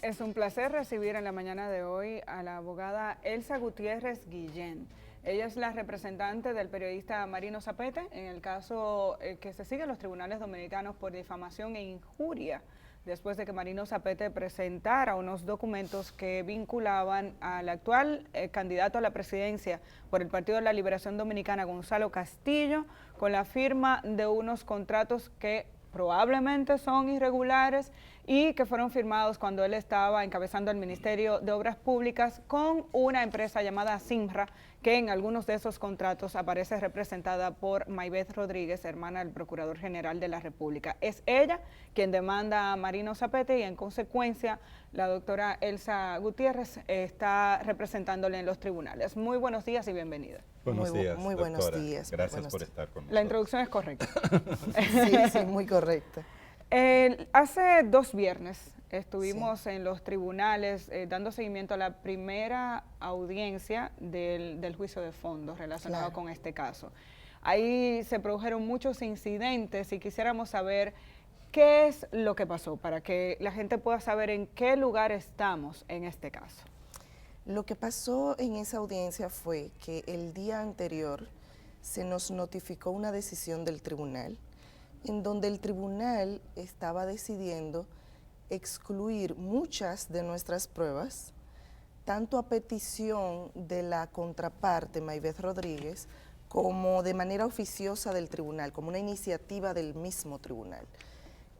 Es un placer recibir en la mañana de hoy a la abogada Elsa Gutiérrez Guillén. Ella es la representante del periodista Marino Zapete en el caso que se sigue en los tribunales dominicanos por difamación e injuria, después de que Marino Zapete presentara unos documentos que vinculaban al actual candidato a la presidencia por el Partido de la Liberación Dominicana, Gonzalo Castillo, con la firma de unos contratos que probablemente son irregulares y que fueron firmados cuando él estaba encabezando el Ministerio de Obras Públicas con una empresa llamada Simra, que en algunos de esos contratos aparece representada por Maybeth Rodríguez, hermana del Procurador General de la República. Es ella quien demanda a Marino Zapete y en consecuencia la doctora Elsa Gutiérrez está representándole en los tribunales. Muy buenos días y bienvenida. Buenos días, muy doctora. buenos días. Gracias por estar con nosotros. La introducción es correcta. Sí, muy correcta. Hace 2 viernes estuvimos en los tribunales dando seguimiento a la primera audiencia del juicio de fondo relacionado con este caso. Ahí se produjeron muchos incidentes y quisiéramos saber qué es lo que pasó para que la gente pueda saber en qué lugar estamos en este caso. Lo que pasó en esa audiencia fue que el día anterior se nos notificó una decisión del tribunal en donde el tribunal estaba decidiendo excluir muchas de nuestras pruebas, tanto a petición de la contraparte, Maybeth Rodríguez, como de manera oficiosa del tribunal, como una iniciativa del mismo tribunal.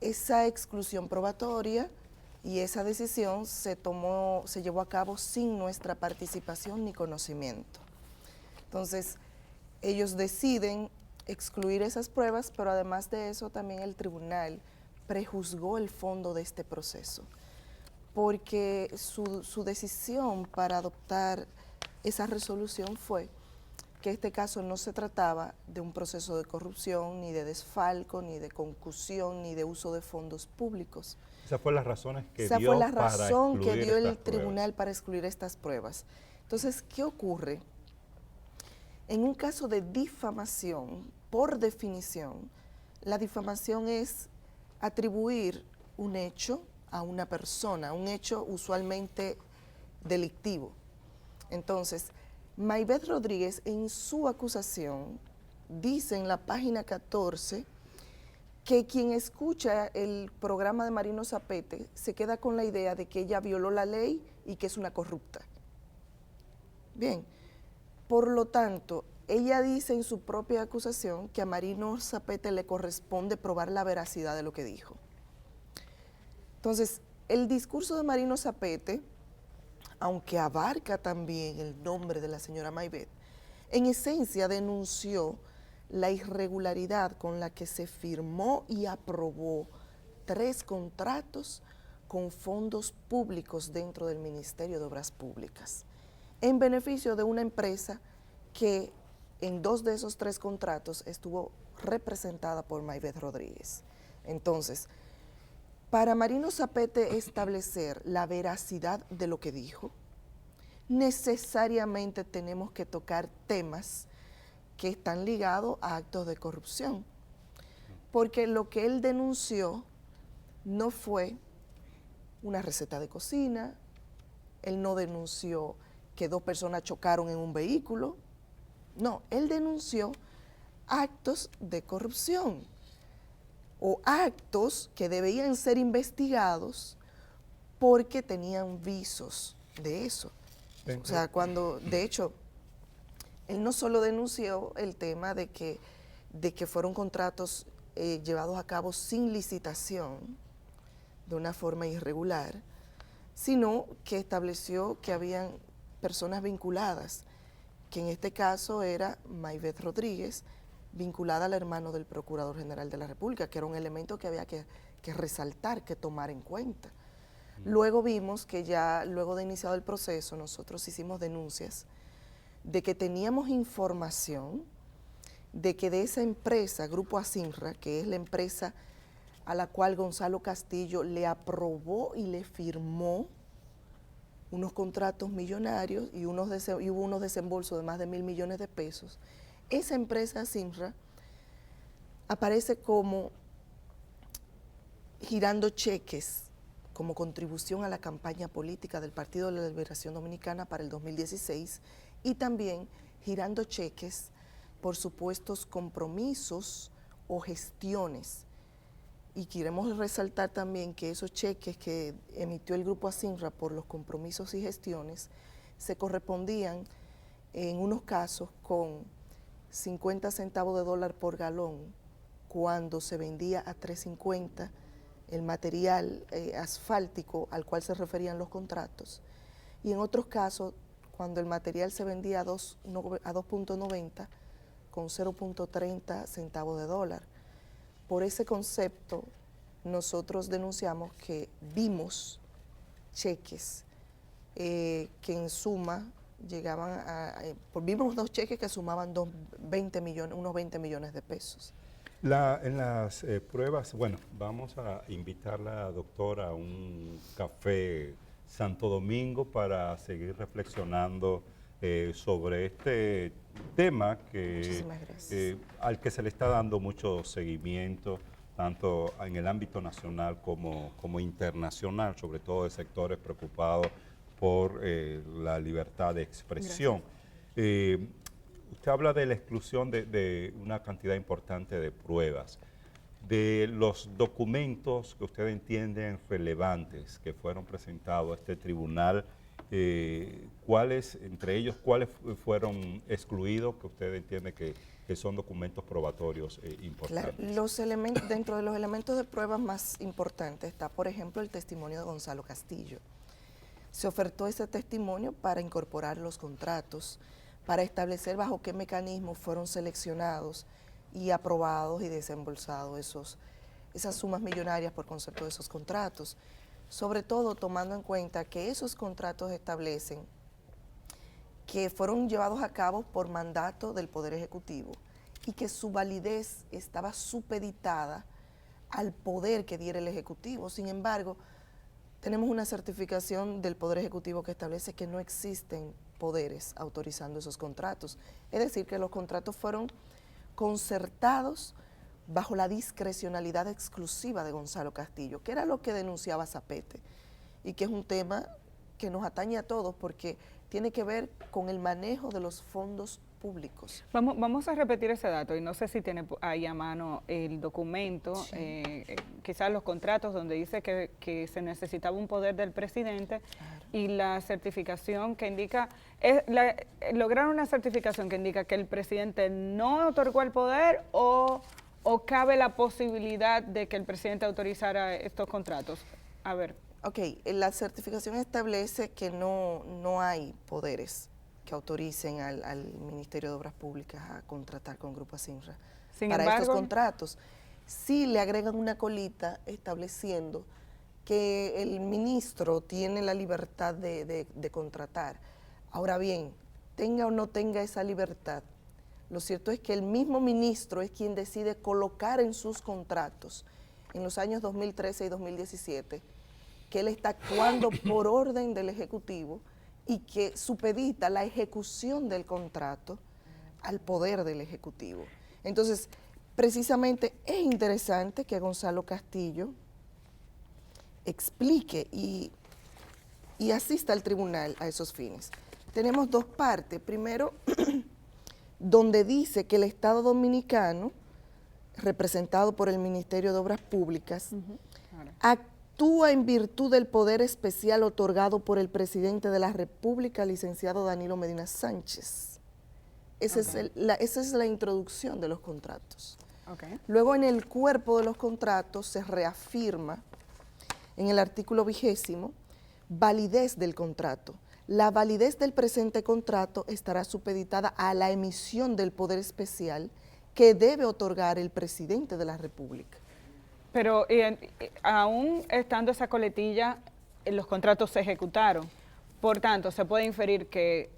Esa exclusión probatoria y esa decisión se llevó a cabo sin nuestra participación ni conocimiento. Entonces, ellos deciden excluir esas pruebas, pero además de eso también el tribunal prejuzgó el fondo de este proceso, porque su decisión para adoptar esa resolución fue que este caso no se trataba de un proceso de corrupción, ni de desfalco, ni de concusión, ni de uso de fondos públicos. Esa fue la razón que Esa dio fue la razón que dio el tribunal para excluir estas pruebas. Entonces, ¿qué ocurre? En un caso de difamación, por definición, la difamación es atribuir un hecho a una persona, un hecho usualmente delictivo. Entonces, Maybeth Rodríguez en su acusación dice en la página 14 que quien escucha el programa de Marino Zapete se queda con la idea de que ella violó la ley y que es una corrupta. Bien, por lo tanto, ella dice en su propia acusación que a Marino Zapete le corresponde probar la veracidad de lo que dijo. Entonces, el discurso de Marino Zapete, aunque abarca también el nombre de la señora Maybeth, en esencia denunció la irregularidad con la que se firmó y aprobó 3 contratos con fondos públicos dentro del Ministerio de Obras Públicas, en beneficio de una empresa que en 2 de esos 3 contratos estuvo representada por Maybeth Rodríguez. Entonces, para Marino Zapete establecer la veracidad de lo que dijo, necesariamente tenemos que tocar temas que están ligados a actos de corrupción, porque lo que él denunció no fue una receta de cocina, él no denunció que 2 personas chocaron en un vehículo, no, él denunció actos de corrupción o actos que debían ser investigados porque tenían visos de eso. O sea, cuando, de hecho, él no solo denunció el tema de que fueron contratos llevados a cabo sin licitación, de una forma irregular, sino que estableció que habían personas vinculadas, que en este caso era Maybeth Rodríguez, vinculada al hermano del Procurador General de la República, que era un elemento que había que resaltar, que tomar en cuenta. Luego vimos que ya, luego de iniciado el proceso, nosotros hicimos denuncias de que teníamos información de que de esa empresa, Grupo Asinra, que es la empresa a la cual Gonzalo Castillo le aprobó y le firmó unos contratos millonarios y hubo unos desembolsos de más de 1.000 millones de pesos, esa empresa Asinra aparece como girando cheques como contribución a la campaña política del Partido de la Liberación Dominicana para el 2016 y también girando cheques por supuestos compromisos o gestiones. Y queremos resaltar también que esos cheques que emitió el Grupo Asinra por los compromisos y gestiones se correspondían en unos casos con 50 centavos de dólar por galón cuando se vendía a 3.50 el material asfáltico al cual se referían los contratos, y en otros casos cuando el material se vendía a 2.90 con 0.30 centavos de dólar. Por ese concepto nosotros denunciamos que vimos cheques que en suma llegaban vimos dos cheques que sumaban unos 20 millones de pesos. En las pruebas, bueno, vamos a invitarla, doctora, a un café Santo Domingo para seguir reflexionando sobre este tema al que se le está dando mucho seguimiento, tanto en el ámbito nacional como internacional, sobre todo de sectores preocupados por la libertad de expresión. Usted habla de la exclusión de una cantidad importante de pruebas, de los documentos que usted entiende relevantes que fueron presentados a este tribunal. Entre ellos, ¿cuáles fueron excluidos que usted entiende que son documentos probatorios importantes? Claro, dentro de los elementos de pruebas más importantes está, por ejemplo, el testimonio de Gonzalo Castillo. Se ofertó ese testimonio para incorporar los contratos, para establecer bajo qué mecanismos fueron seleccionados y aprobados y desembolsados esas sumas millonarias por concepto de esos contratos, sobre todo tomando en cuenta que esos contratos establecen que fueron llevados a cabo por mandato del Poder Ejecutivo y que su validez estaba supeditada al poder que diera el Ejecutivo. Sin embargo, tenemos una certificación del Poder Ejecutivo que establece que no existen poderes autorizando esos contratos. Es decir, que los contratos fueron concertados bajo la discrecionalidad exclusiva de Gonzalo Castillo, que era lo que denunciaba Zapete, y que es un tema que nos atañe a todos porque tiene que ver con el manejo de los fondos públicos. Vamos a repetir ese dato, y no sé si tiene ahí a mano el documento, sí. Quizás los contratos donde dice que se necesitaba un poder del presidente, claro. Y la certificación que indica, lograr una certificación que indica que el presidente no otorgó el poder o cabe la posibilidad de que el presidente autorizara estos contratos. A ver. Ok, la certificación establece que no hay poderes que autoricen al Ministerio de Obras Públicas a contratar con Grupo Asinra para estos contratos. Sí le agregan una colita estableciendo que el ministro tiene la libertad de contratar. Ahora bien, tenga o no tenga esa libertad, lo cierto es que el mismo ministro es quien decide colocar en sus contratos, en los años 2013 y 2017, que él está actuando por orden del Ejecutivo y que supedita la ejecución del contrato al poder del Ejecutivo. Entonces, precisamente es interesante que Gonzalo Castillo explique y asista al tribunal a esos fines. Tenemos dos partes. Primero, donde dice que el Estado Dominicano, representado por el Ministerio de Obras Públicas, actúa en virtud del poder especial otorgado por el presidente de la República, licenciado Danilo Medina Sánchez. Esa es la introducción de los contratos. Luego, en el cuerpo de los contratos se reafirma en el artículo 20, validez del contrato. La validez del presente contrato estará supeditada a la emisión del poder especial que debe otorgar el presidente de la República. Pero aún estando esa coletilla, los contratos se ejecutaron. Por tanto, se puede inferir que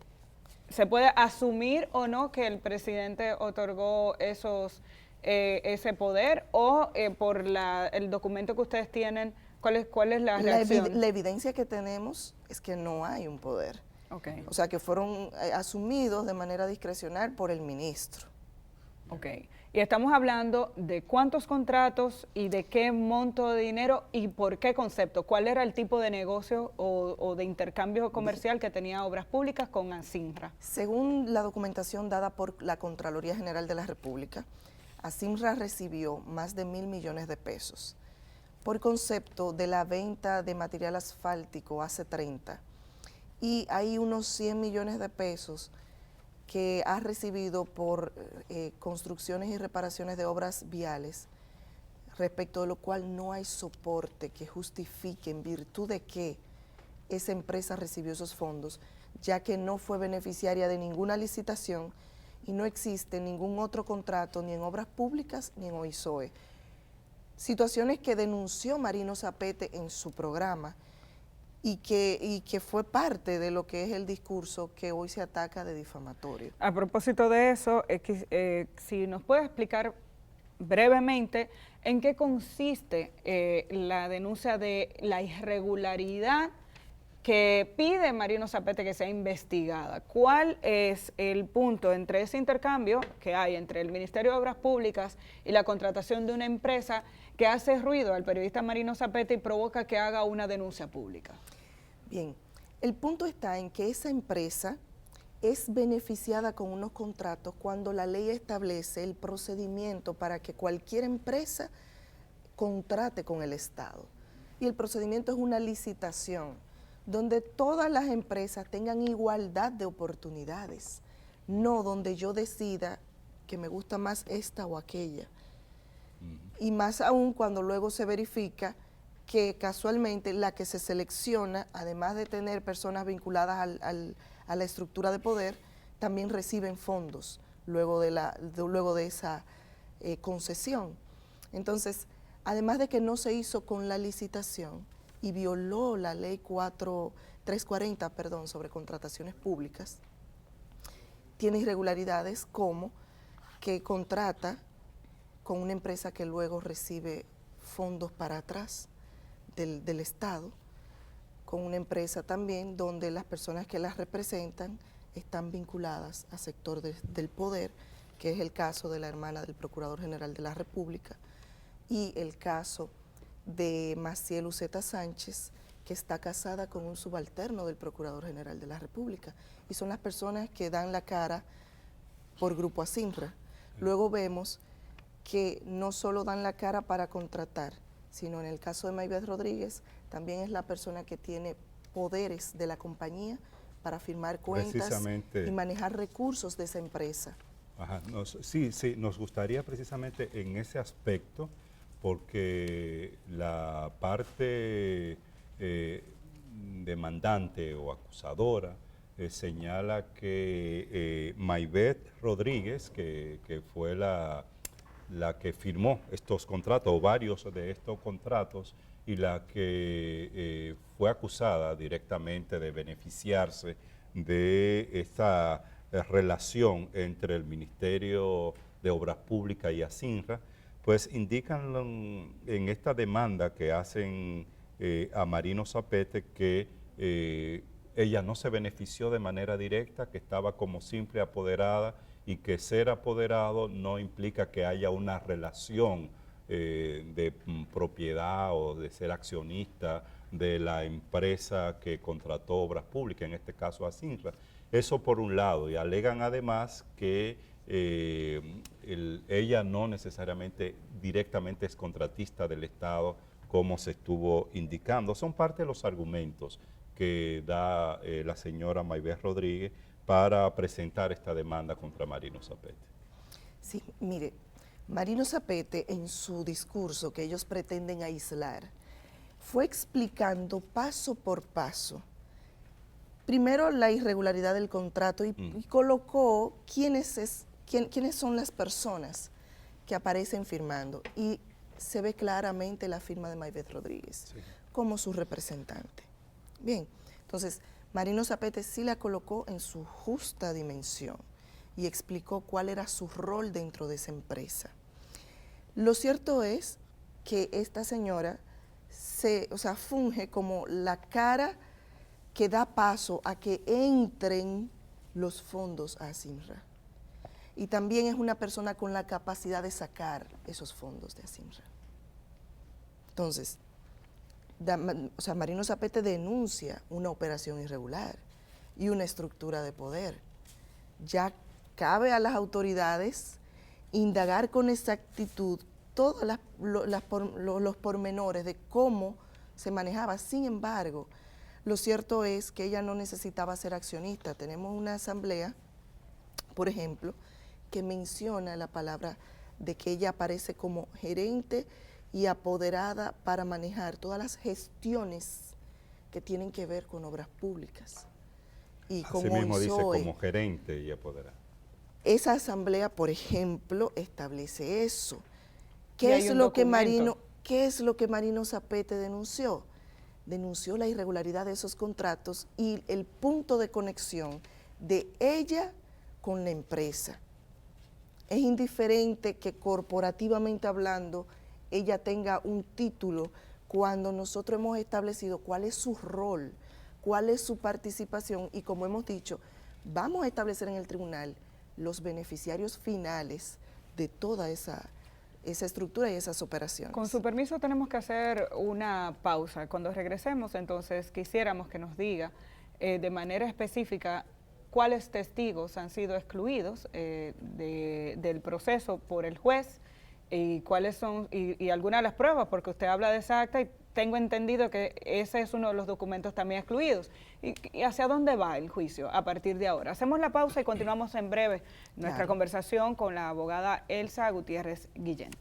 se puede asumir o no que el presidente otorgó ese poder, o por el documento que ustedes tienen, ¿cuál es la reacción? La evidencia que tenemos es que no hay un poder. O sea, que fueron asumidos de manera discrecional por el ministro. Ok, y estamos hablando de cuántos contratos y de qué monto de dinero y por qué concepto. ¿Cuál era el tipo de negocio o de intercambio comercial que tenía Obras Públicas con Asinra? Según la documentación dada por la Contraloría General de la República, Asinra recibió más de 1.000 millones de pesos por concepto de la venta de material asfáltico hace 30, y hay unos 100 millones de pesos que ha recibido por construcciones y reparaciones de obras viales, respecto de lo cual no hay soporte que justifique en virtud de que esa empresa recibió esos fondos, ya que no fue beneficiaria de ninguna licitación y no existe ningún otro contrato ni en Obras Públicas ni en OISOE. Situaciones que denunció Marino Zapete en su programa y que fue parte de lo que es el discurso que hoy se ataca de difamatorio. A propósito de eso, si nos puede explicar brevemente en qué consiste la denuncia de la irregularidad que pide Marino Zapete que sea investigada. ¿Cuál es el punto entre ese intercambio que hay entre el Ministerio de Obras Públicas y la contratación de una empresa que hace ruido al periodista Marino Zapete y provoca que haga una denuncia pública? Bien, el punto está en que esa empresa es beneficiada con unos contratos cuando la ley establece el procedimiento para que cualquier empresa contrate con el Estado. Y el procedimiento es una licitación, donde todas las empresas tengan igualdad de oportunidades, no donde yo decida que me gusta más esta o aquella. Y más aún cuando luego se verifica que casualmente la que se selecciona, además de tener personas vinculadas a la estructura de poder, también reciben fondos luego de esa concesión. Entonces, además de que no se hizo con la licitación y violó la ley 340, sobre contrataciones públicas, tiene irregularidades como que contrata con una empresa que luego recibe fondos para atrás del Estado, con una empresa también donde las personas que las representan están vinculadas al sector del poder, que es el caso de la hermana del Procurador General de la República y el caso de Maciel Uceta Sánchez, que está casada con un subalterno del Procurador General de la República, y son las personas que dan la cara por Grupo Asinra. Luego vemos que no solo dan la cara para contratar, sino en el caso de Maybeth Rodríguez, también es la persona que tiene poderes de la compañía para firmar cuentas y manejar recursos de esa empresa. Ajá, sí, nos gustaría precisamente en ese aspecto, porque la parte demandante o acusadora señala que Maybeth Rodríguez, que fue la que firmó estos contratos, o varios de estos contratos, y la que fue acusada directamente de beneficiarse de esta relación entre el Ministerio de Obras Públicas y Asinra, pues indican en esta demanda que hacen a Marino Zapete que ella no se benefició de manera directa, que estaba como simple apoderada, y que ser apoderado no implica que haya una relación de propiedad o de ser accionista de la empresa que contrató Obras Públicas, en este caso Asinra. Eso por un lado, y alegan además que ella no necesariamente directamente es contratista del Estado, como se estuvo indicando. Son parte de los argumentos que da la señora Maybeth Rodríguez para presentar esta demanda contra Marino Zapete. Sí, mire, Marino Zapete en su discurso que ellos pretenden aislar, fue explicando paso por paso, primero la irregularidad del contrato y colocó quiénes son las personas que aparecen firmando, y se ve claramente la firma de Maybeth Rodríguez como su representante. Bien, entonces Marino Zapete sí la colocó en su justa dimensión y explicó cuál era su rol dentro de esa empresa. Lo cierto es que esta señora funge como la cara que da paso a que entren los fondos a Asinra. y también es una persona con la capacidad de sacar esos fondos de Asinra. Entonces, Marino Zapete denuncia una operación irregular y una estructura de poder. Ya cabe a las autoridades indagar con exactitud todos los pormenores de cómo se manejaba. Sin embargo, lo cierto es que ella no necesitaba ser accionista. Tenemos una asamblea, por ejemplo, que menciona la palabra de que ella aparece como gerente y apoderada para manejar todas las gestiones que tienen que ver con obras públicas. Y con Así mismo dice OISOE. como gerente y apoderada. Esa asamblea, por ejemplo, establece eso. Y ¿Qué hay es un lo que documento. Marino Zapete denunció? Denunció la irregularidad de esos contratos y el punto de conexión de ella con la empresa. Es indiferente que corporativamente hablando ella tenga un título cuando nosotros hemos establecido cuál es su rol, cuál es su participación y, como hemos dicho, vamos a establecer en el tribunal los beneficiarios finales de toda esa estructura y esas operaciones. Con su permiso tenemos que hacer una pausa. Cuando regresemos, entonces, quisiéramos que nos diga de manera específica cuáles testigos han sido excluidos del proceso por el juez y cuáles son, y algunas de las pruebas, porque usted habla de esa acta y tengo entendido que ese es uno de los documentos también excluidos. ¿Y hacia dónde va el juicio a partir de ahora? Hacemos la pausa y continuamos en breve nuestra conversación con la abogada Elsa Gutiérrez Guillén.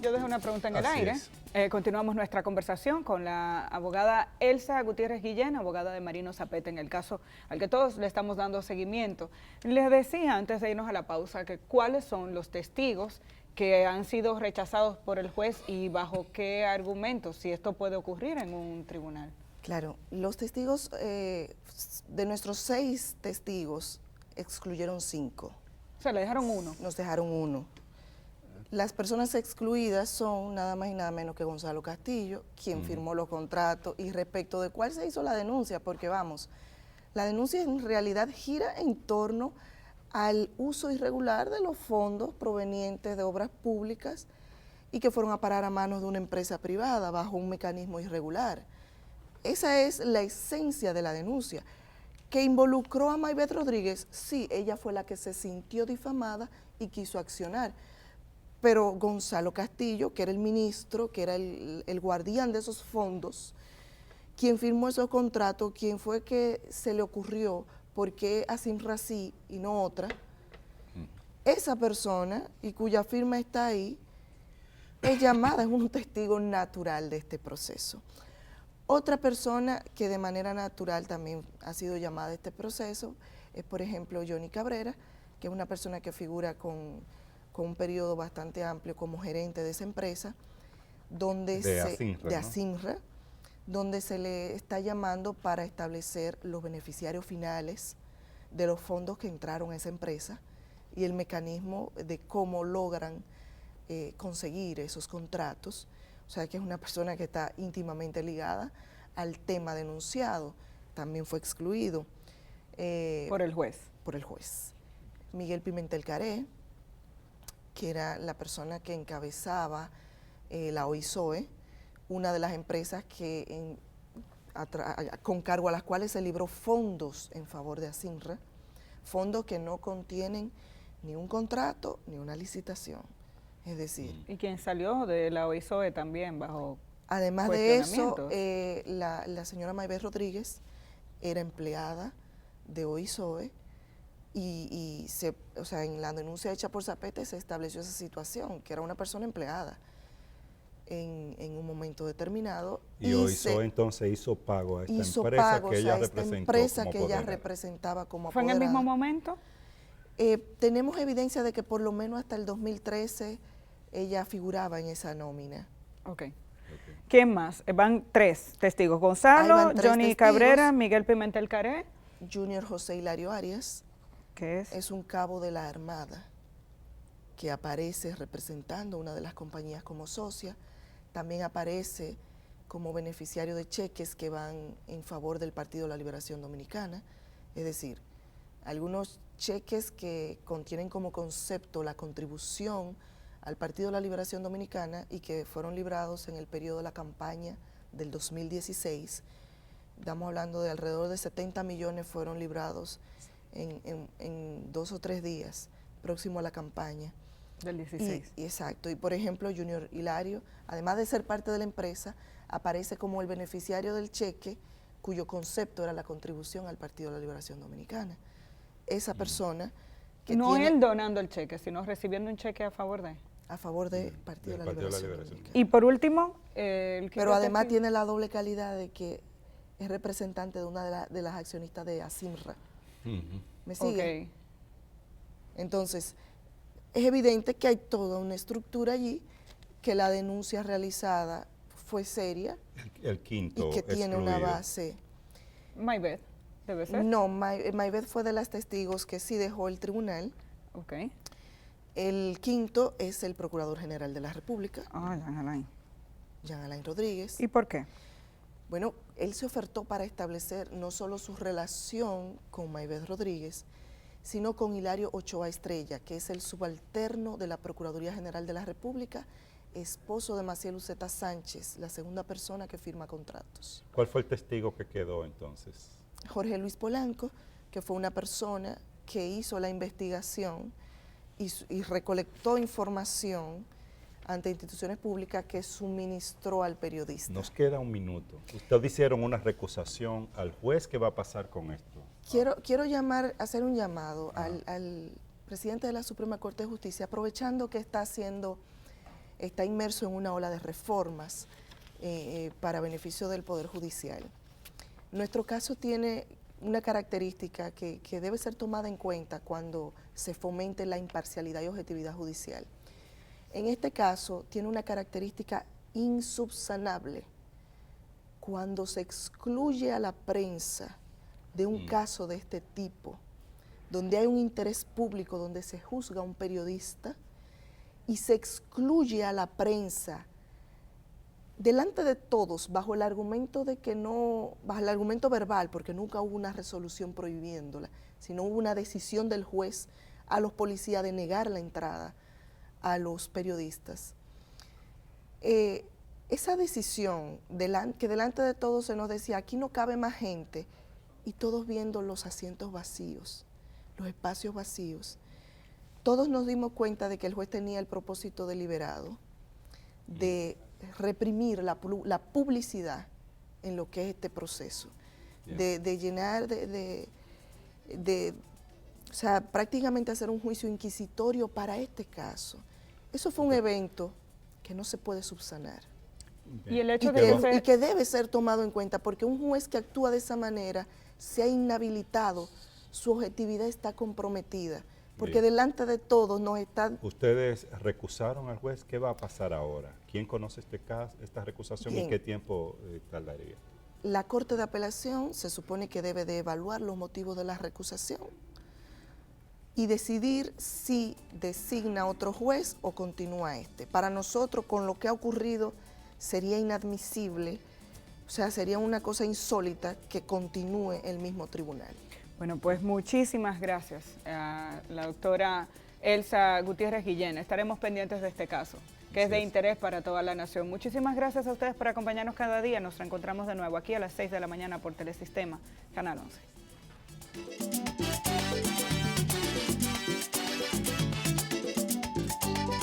Yo dejo una pregunta en el aire. Continuamos nuestra conversación con la abogada Elsa Gutiérrez Guillén, abogada de Marino Zapete, en el caso al que todos le estamos dando seguimiento. Les decía antes de irnos a la pausa que cuáles son los testigos que han sido rechazados por el juez y bajo qué argumentos, si esto puede ocurrir en un tribunal. Claro, los testigos, de nuestros 6 testigos, excluyeron 5. O sea, le dejaron uno. Nos dejaron 1. Las personas excluidas son nada más y nada menos que Gonzalo Castillo, quien firmó los contratos y respecto de cuál se hizo la denuncia, porque vamos, la denuncia en realidad gira en torno al uso irregular de los fondos provenientes de obras públicas y que fueron a parar a manos de una empresa privada bajo un mecanismo irregular. Esa es la esencia de la denuncia. ¿Que involucró a Maybeth Rodríguez? Sí, ella fue la que se sintió difamada y quiso accionar. Pero Gonzalo Castillo, que era el ministro, que era el guardián de esos fondos, quien firmó esos contratos, quien fue que se le ocurrió, ¿por qué Asinra sí y no otra? Esa persona, y cuya firma está ahí, es llamada, es un testigo natural de este proceso. Otra persona que de manera natural también ha sido llamada a este proceso es, por ejemplo, Johnny Cabrera, que es una persona que figura con un periodo bastante amplio como gerente de esa empresa, donde de Asinra, donde se le está llamando para establecer los beneficiarios finales de los fondos que entraron a esa empresa y el mecanismo de cómo logran conseguir esos contratos. O sea que es una persona que está íntimamente ligada al tema denunciado, también fue excluido. Por el juez. Por el juez. Miguel Pimentel Caré, que era la persona que encabezaba la OISOE, una de las empresas que con cargo a las cuales se libró fondos en favor de Asinra, fondos que no contienen ni un contrato ni una licitación. Es decir... Y quien salió de la OISOE también bajo además de eso, la señora Maybeth Rodríguez era empleada de OISOE y en la denuncia hecha por Zapete se estableció esa situación, que era una persona empleada en un momento determinado. Y OISOE entonces hizo pago a esta empresa que ella representaba como apoderada. ¿Fue en el mismo momento? Tenemos evidencia de que por lo menos hasta el 2013 ella figuraba en esa nómina. Ok. ¿Quién más? Van 3 testigos. Gonzalo, Johnny Cabrera, Miguel Pimentel Caré. Junior José Hilario Arias. ¿Qué es? Es un cabo de la Armada que aparece representando una de las compañías como socia. También aparece como beneficiario de cheques que van en favor del Partido de la Liberación Dominicana, es decir, algunos cheques que contienen como concepto la contribución al Partido de la Liberación Dominicana y que fueron librados en el periodo de la campaña del 2016. Estamos hablando de alrededor de 70 millones fueron librados en 2 o 3 días próximo a la campaña. Del 16. Exacto, y por ejemplo Junior Hilario, además de ser parte de la empresa, aparece como el beneficiario del cheque cuyo concepto era la contribución al Partido de la Liberación Dominicana. Esa persona que no tiene él donando el cheque, sino recibiendo un cheque a favor de... a favor del Partido de la Liberación Dominicana. Y por último, pero además tiene la doble calidad de que es representante de una de las accionistas de Asimra. ¿Me sigue? Okay. Entonces, es evidente que hay toda una estructura allí, que la denuncia realizada fue seria. El quinto y que tiene excluido. una base. Maybeth, ¿debe ser? No, Maybeth fue de las testigos que sí dejó el tribunal. Ok. El quinto es el Procurador General de la República, Jean Alain. Jean Alain Rodríguez. ¿Y por qué? Bueno, él se ofertó para establecer no solo su relación con Maybeth Rodríguez, sino con Hilario Ochoa Estrella, que es el subalterno de la Procuraduría General de la República, esposo de Maciel Uceta Sánchez, la segunda persona que firma contratos. ¿Cuál fue el testigo que quedó entonces? Jorge Luis Polanco, que fue una persona que hizo la investigación y recolectó información ante instituciones públicas que suministró al periodista. Nos queda un minuto. Ustedes hicieron una recusación al juez. ¿Qué va a pasar con esto? Quiero hacer un llamado al presidente de la Suprema Corte de Justicia, aprovechando que está inmerso en una ola de reformas para beneficio del Poder Judicial. Nuestro caso tiene una característica que debe ser tomada en cuenta cuando se fomente la imparcialidad y objetividad judicial. En este caso tiene una característica insubsanable. Cuando se excluye a la prensa de un caso de este tipo, donde hay un interés público, donde se juzga a un periodista, y se excluye a la prensa delante de todos, bajo el argumento de que no, bajo el argumento verbal, porque nunca hubo una resolución prohibiéndola, sino hubo una decisión del juez a los policías de negar la entrada a los periodistas. Esa decisión, que delante de todos se nos decía, aquí no cabe más gente, y todos viendo los asientos vacíos, los espacios vacíos, todos nos dimos cuenta de que el juez tenía el propósito deliberado de reprimir la publicidad en lo que es este proceso, de llenar, o sea, prácticamente hacer un juicio inquisitorio para este caso. Eso fue un evento que no se puede subsanar. Y el hecho de y que debe ser tomado en cuenta, porque un juez que actúa de esa manera se ha inhabilitado, su objetividad está comprometida, porque delante de todos nos están... Ustedes recusaron al juez, ¿qué va a pasar ahora? ¿Quién conoce este caso, esta recusación y qué tiempo tardaría? La Corte de Apelación se supone que debe de evaluar los motivos de la recusación y decidir si designa otro juez o continúa este. Para nosotros, con lo que ha ocurrido, sería inadmisible, o sea, sería una cosa insólita que continúe el mismo tribunal. Bueno, pues muchísimas gracias a la doctora Elsa Gutiérrez Guillén. Estaremos pendientes de este caso, que es de interés para toda la nación. Muchísimas gracias a ustedes por acompañarnos cada día. Nos reencontramos de nuevo aquí a las 6 de la mañana por Telesistema, Canal 11.